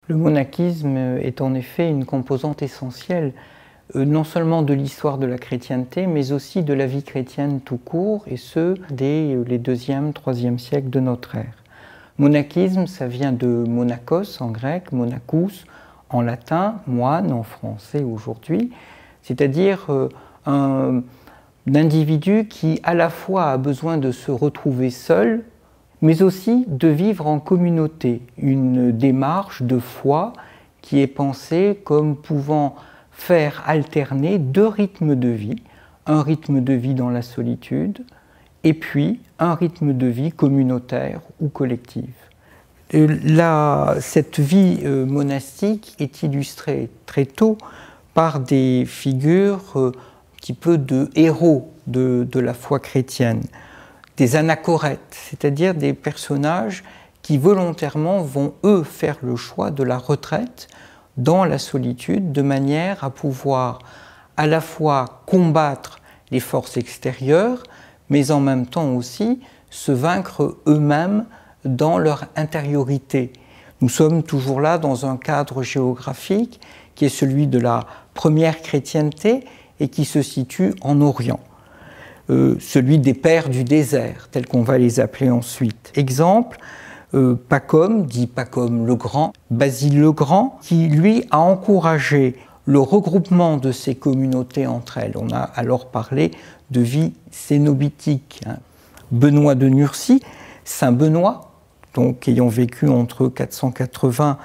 Le monachisme est en effet une composante essentielle, non seulement de l'histoire de la chrétienté, mais aussi de la vie chrétienne tout court, et ce, dès les 2e, 3e siècles de notre ère. Monachisme, ça vient de monakos en grec, monachus en latin, moine en français aujourd'hui, c'est-à-dire un individu qui à la fois a besoin de se retrouver seul, mais aussi de vivre en communauté, une démarche de foi qui est pensée comme pouvant faire alterner 2 rythmes de vie, un rythme de vie dans la solitude et puis un rythme de vie communautaire ou collective. Cette vie monastique est illustrée très tôt par des figures un petit peu de héros de la foi chrétienne, des anachorètes, c'est-à-dire des personnages qui volontairement vont, eux, faire le choix de la retraite dans la solitude, de manière à pouvoir à la fois combattre les forces extérieures, mais en même temps aussi se vaincre eux-mêmes dans leur intériorité. Nous sommes toujours là dans un cadre géographique qui est celui de la première chrétienté et qui se situe en Orient. Celui des pères du désert, tels qu'on va les appeler ensuite. Exemple, Pacôme, dit Pacôme le Grand, Basile le Grand, qui lui a encouragé le regroupement de ces communautés entre elles. On a alors parlé de vie cénobitique. Benoît de Nursie, Saint Benoît, donc ayant vécu entre 480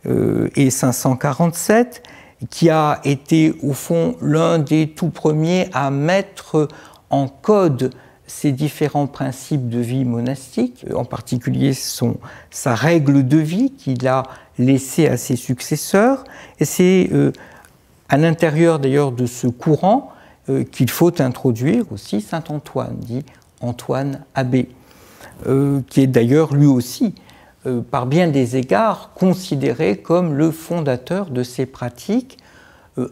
et 547, qui a été au fond l'un des tout premiers à mettre en code ces différents principes de vie monastique, en particulier sa règle de vie qu'il a laissée à ses successeurs. Et c'est à l'intérieur d'ailleurs de ce courant qu'il faut introduire aussi saint Antoine, dit Antoine Abbé, qui est d'ailleurs lui aussi, par bien des égards, considéré comme le fondateur de ces pratiques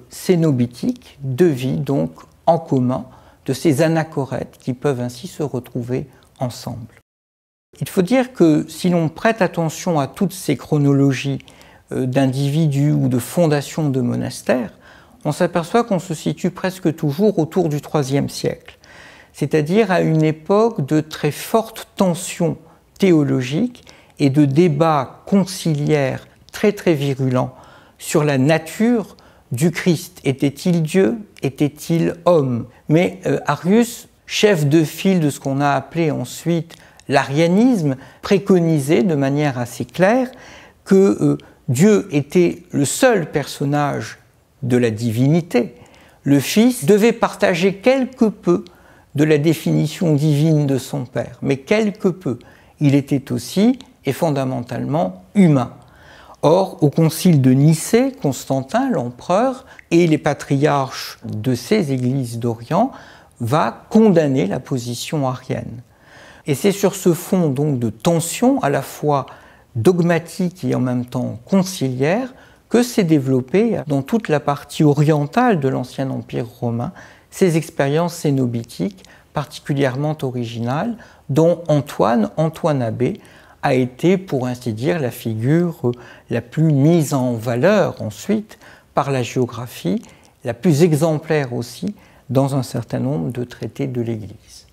cénobitiques de vie, donc en commun, de ces anachorètes qui peuvent ainsi se retrouver ensemble. Il faut dire que si l'on prête attention à toutes ces chronologies d'individus ou de fondations de monastères, on s'aperçoit qu'on se situe presque toujours autour du IIIe siècle, c'est-à-dire à une époque de très forte tension théologique et de débats conciliaires très très virulents sur la nature du Christ. Était-il Dieu? Était-il homme? Mais Arius, chef de file de ce qu'on a appelé ensuite l'arianisme, préconisait de manière assez claire que Dieu était le seul personnage de la divinité. Le Fils devait partager quelque peu de la définition divine de son Père, mais quelque peu. Il était aussi et fondamentalement humain. Or, au concile de Nicée, Constantin, l'empereur, et les patriarches de ces églises d'Orient va condamner la position arienne. Et c'est sur ce fond donc de tension à la fois dogmatique et en même temps conciliaire que s'est développée dans toute la partie orientale de l'ancien empire romain ces expériences cénobitiques particulièrement originales dont Antoine Abbé a été, pour ainsi dire, la figure la plus mise en valeur ensuite par la géographie, la plus exemplaire aussi dans un certain nombre de traités de l'Église.